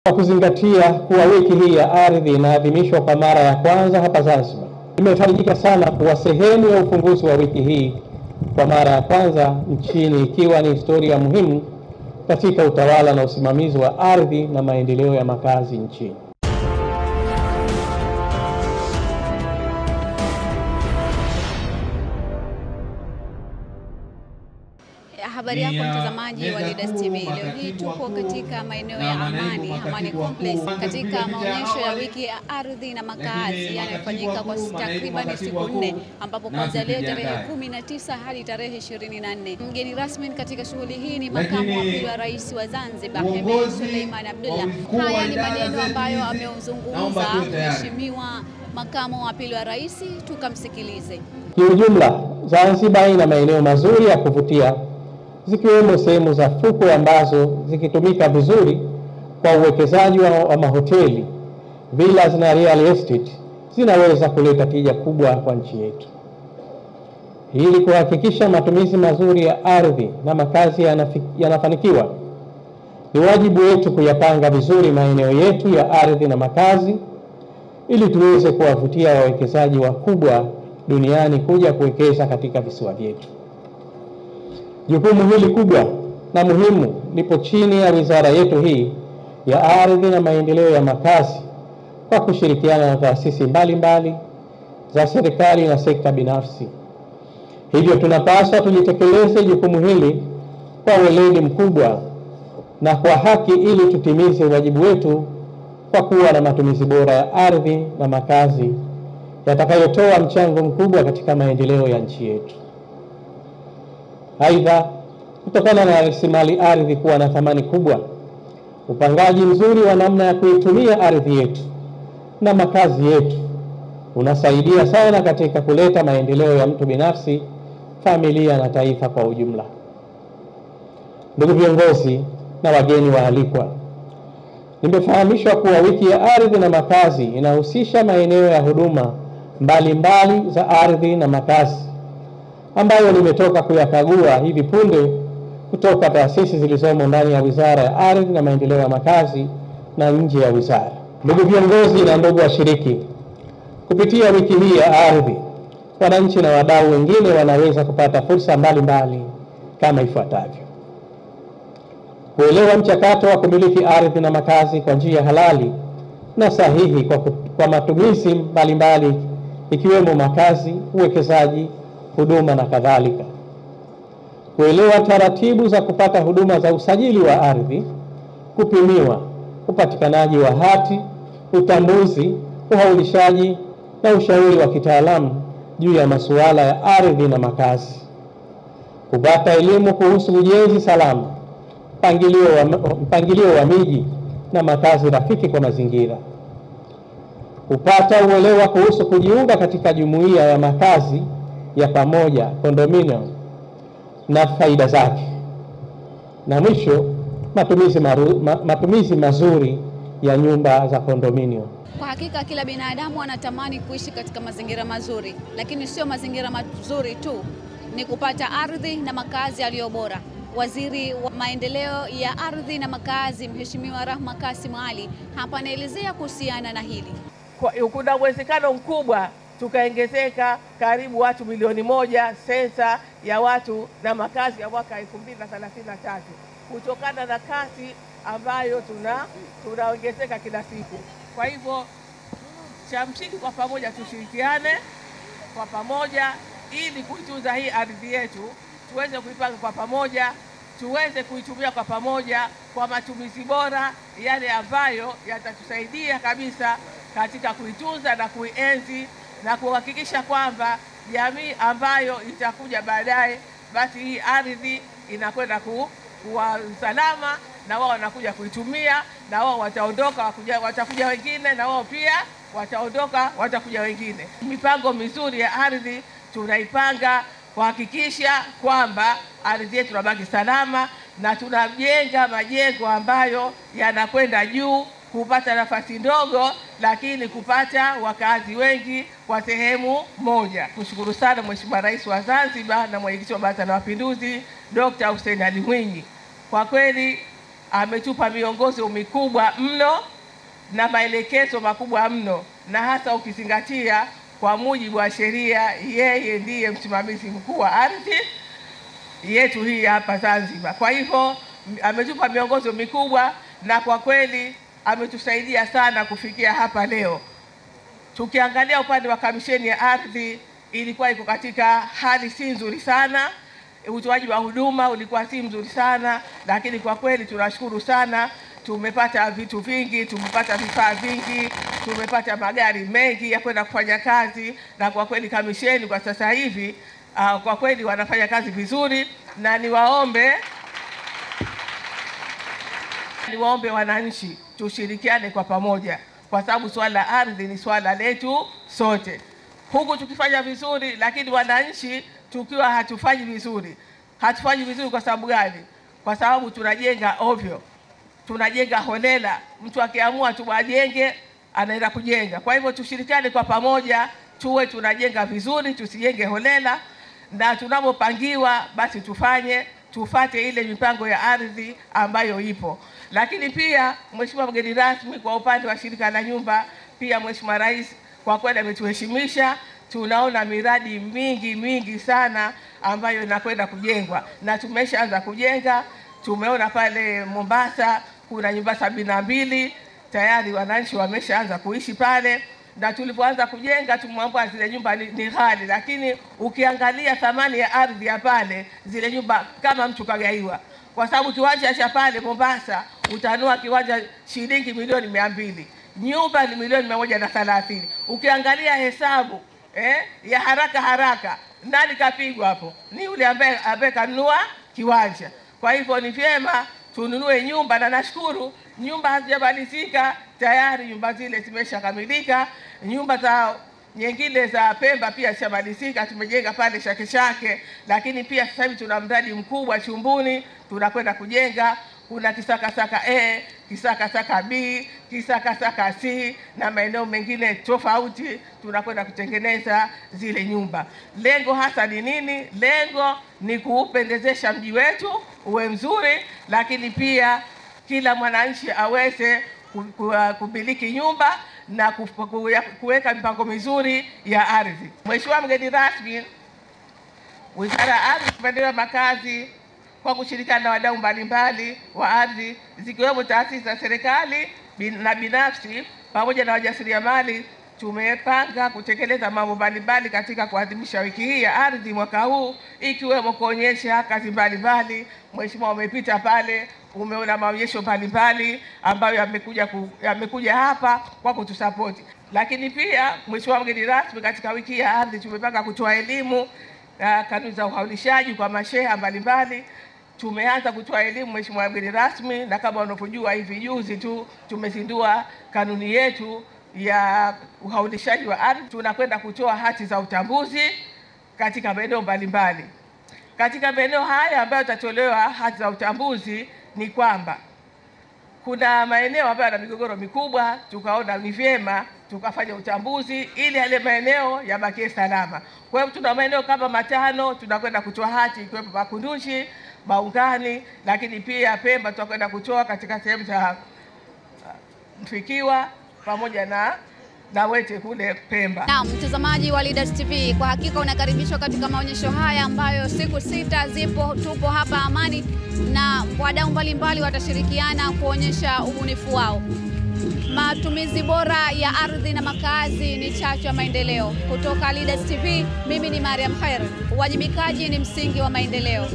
Kwa kuzingatia kuwa wiki hii ya ardhi inaadhimishwa kwa mara ya kwanza hapa Zanzibar, nimefarijika sana kuwa sehemu ya ufunguzi wa wiki hii kwa mara ya kwanza nchini, ikiwa ni historia muhimu katika utawala na usimamizi wa ardhi na maendeleo ya makazi nchini. Habari yako mtazamaji wa Leaders TV. Leo hii tupo katika maeneo ya Amani Complex katika maonyesho ya wiki ya ardhi na makazi yanayofanyika kwa takriban siku 4, ambapo kuanzia leo tarehe 19 hadi tarehe 24. Mgeni rasmi katika shughuli hii ni makamu wa pili wa rais wa Zanzibar, Hemed Suleiman Abdullah. Haya ni maneno ambayo ameuzungumza mheshimiwa makamu wa pili wa rais, tukamsikilize. Kiujumla, Zanzibar ina maeneo mazuri ya kuvutia, zikiwemo sehemu za fukwe ambazo zikitumika vizuri kwa uwekezaji wa mahoteli, villas na real estate zinaweza kuleta tija kubwa kwa nchi yetu. Ili kuhakikisha matumizi mazuri ya ardhi na makazi yanafanikiwa, ni wajibu wetu kuyapanga vizuri maeneo yetu ya ardhi na makazi ili tuweze kuwavutia wawekezaji wakubwa duniani kuja kuwekeza katika visiwa vyetu. Jukumu hili kubwa na muhimu lipo chini ya wizara yetu hii ya ardhi na maendeleo ya makazi, kwa kushirikiana na taasisi mbalimbali za serikali na sekta binafsi. Hivyo tunapaswa tulitekeleze jukumu hili kwa weledi mkubwa na kwa haki, ili tutimize wajibu wetu kwa kuwa na matumizi bora ya ardhi na makazi yatakayotoa mchango mkubwa katika maendeleo ya nchi yetu. Aidha, kutokana na rasilimali ardhi kuwa na thamani kubwa, upangaji mzuri wa namna ya kuitumia ardhi yetu na makazi yetu unasaidia sana katika kuleta maendeleo ya mtu binafsi, familia na taifa kwa ujumla. Ndugu viongozi na wageni waalikwa, nimefahamishwa kuwa wiki ya ardhi na makazi inahusisha maeneo ya huduma mbalimbali za ardhi na makazi ambayo nimetoka kuyakagua hivi punde kutoka taasisi zilizomo ndani ya Wizara ya Ardhi na Maendeleo ya Makazi na nje ya wizara. Ndugu viongozi na ndugu washiriki, kupitia wiki hii ya ardhi, wananchi na wadau wengine wanaweza kupata fursa mbalimbali kama ifuatavyo: kuelewa mchakato wa kumiliki ardhi na makazi kwa njia halali na sahihi kwa matumizi mbalimbali ikiwemo makazi, uwekezaji, huduma na kadhalika. Kuelewa taratibu za kupata huduma za usajili wa ardhi, kupimiwa, upatikanaji wa hati, utambuzi, uhaulishaji na ushauri wa kitaalamu juu ya masuala ya ardhi na makazi. Kupata elimu kuhusu ujenzi salama, mpangilio wa miji na makazi rafiki kwa mazingira. Kupata uelewa kuhusu kujiunga katika jumuiya ya makazi ya pamoja, condominium, na faida zake. Na mwisho, matumizi mazuri ya nyumba za condominium. Kwa hakika kila binadamu anatamani kuishi katika mazingira mazuri, lakini sio mazingira mazuri tu, ni kupata ardhi na makazi yaliyo bora. Waziri wa maendeleo ya ardhi na makazi, Mheshimiwa Rahma Kasim Ali, hapa anaelezea kuhusiana na hili. Kuna uwezekano mkubwa tukaongezeka karibu watu milioni 1 sensa ya watu na makazi ya mwaka 2033, kutokana na kasi ambayo tunaongezeka kila siku. Kwa hivyo cha msingi, kwa pamoja tushirikiane kwa pamoja ili kuitunza hii ardhi yetu, tuweze kuipanga kwa pamoja, tuweze kuitumia kwa pamoja kwa matumizi bora, yale ambayo yatatusaidia kabisa katika kuitunza na kuienzi na kuhakikisha kwamba jamii ambayo itakuja baadaye, basi hii ardhi inakwenda kuwa salama, na wao wanakuja kuitumia, na wao wataondoka, watakuja wengine, na wao pia wataondoka, watakuja wengine. Mipango mizuri ya ardhi tunaipanga kuhakikisha kwamba ardhi yetu inabaki salama, na tunajenga majengo ambayo yanakwenda juu, kupata nafasi ndogo lakini kupata wakazi wengi kwa sehemu moja. Kushukuru sana Mheshimiwa Rais wa Zanzibar na Mwenyekiti wa Baraza la Mapinduzi Dr. Hussein Ali Mwinyi. Kwa kweli ametupa miongozo mikubwa mno na maelekezo makubwa mno, na hasa ukizingatia kwa mujibu wa sheria yeye ndiye msimamizi mkuu wa ardhi yetu hii hapa Zanzibar. Kwa hivyo ametupa miongozo mikubwa na kwa kweli ametusaidia sana kufikia hapa leo. Tukiangalia upande wa kamisheni ya ardhi, ilikuwa iko katika hali si nzuri sana, utoaji wa huduma ulikuwa si mzuri sana, lakini kwa kweli tunashukuru sana. Tumepata vitu vingi, tumepata vifaa vingi, tumepata magari mengi ya kwenda kufanya kazi, na kwa kweli kamisheni kwa sasa hivi kwa kweli wanafanya kazi vizuri, na niwaombe wananchi tushirikiane kwa pamoja, kwa sababu swala la ardhi ni swala letu sote. Huku tukifanya vizuri, lakini wananchi tukiwa hatufanyi vizuri kwa sababu gani? Kwa sababu tunajenga ovyo, tunajenga holela. Mtu akiamua tu ajenge, anaenda kujenga. Kwa hivyo tushirikiane kwa pamoja, tuwe tunajenga vizuri, tusijenge holela, na tunapopangiwa basi tufate ile mipango ya ardhi ambayo ipo. Lakini pia Mheshimiwa mgeni rasmi, kwa upande wa shirika la nyumba, pia Mheshimiwa Rais kwa kweli ametuheshimisha. Tunaona miradi mingi sana ambayo inakwenda kujengwa, na tumeshaanza kujenga. Tumeona pale Mombasa kuna nyumba 72 tayari wananchi wameshaanza kuishi pale, na tulipoanza kujenga tumwambia zile nyumba ni ghali, lakini ukiangalia thamani ya ardhi ya pale, zile nyumba kama mtu kagaiwa, kwa sababu kiwanja cha pale Mombasa utanua kiwanja shilingi milioni 200, nyumba ni milioni 130. Ukiangalia hesabu ya haraka, nani kapigwa hapo? Ni yule ambaye kanunua kiwanja. Kwa hivyo ni vyema tununue nyumba, na nashukuru nyumba hazijamalizika tayari, nyumba zile zimeshakamilika. Nyumba za nyingine za Pemba pia zimalizika, tumejenga pale Shake, lakini pia sasa hivi tuna mradi mkubwa Chumbuni tunakwenda kujenga. Kuna Kisakasaka A, Kisakasaka B, Kisakasaka C na maeneo mengine tofauti tunakwenda kutengeneza zile nyumba. Lengo hasa ni nini? Lengo ni kuupendezesha mji wetu uwe mzuri, lakini pia kila mwananchi aweze kumiliki nyumba na kuweka mipango mizuri ya ardhi. Mheshimiwa mgeni rasmi, Wizara ya Ardhi, Maendeleo ya Makazi kwa kushirikiana na wadau mbalimbali wa ardhi zikiwemo taasisi za serikali na binafsi pamoja na wajasiriamali, tumepanga kutekeleza mambo mbalimbali katika kuadhimisha wiki hii ya ardhi mwaka huu, ikiwemo kuonyesha kazi mbalimbali. Mheshimiwa, umepita pale, umeona maonyesho mbalimbali ambayo yamekuja hapa kwa kutusapoti. Lakini pia Mheshimiwa mgeni rasmi, katika wiki ya ardhi tumepanga kutoa elimu kanuni za uhaulishaji kwa masheha mbalimbali. Tumeanza kutoa elimu Mheshimiwa mgeni rasmi, na kama unavyojua hivi juzi tu tumezindua kanuni yetu ya uhaulishaji wa ardhi. Tunakwenda kutoa hati za utambuzi katika maeneo mbalimbali. Katika maeneo haya ambayo tutatolewa hati za utambuzi ni kwamba kuna maeneo ambayo yana migogoro mikubwa, tukaona ni vyema tukafanya utambuzi ili yale maeneo yabakie salama. Kwa hiyo tuna maeneo kama 5 tunakwenda kutoa hati, ikiwepo Makunduchi, Maungani, lakini pia Pemba tutakwenda kutoa katika sehemu za Mfikiwa pamoja na Wete kule Pemba. Na mtazamaji wa Leaders TV, kwa hakika unakaribishwa katika maonyesho haya ambayo siku 6 tupo hapa Amani, na wadau mbalimbali watashirikiana kuonyesha ubunifu wao. Matumizi bora ya ardhi na makazi ni chachu ya maendeleo. Kutoka Leaders TV, mimi ni Mariam Khair. Uwajibikaji ni msingi wa maendeleo.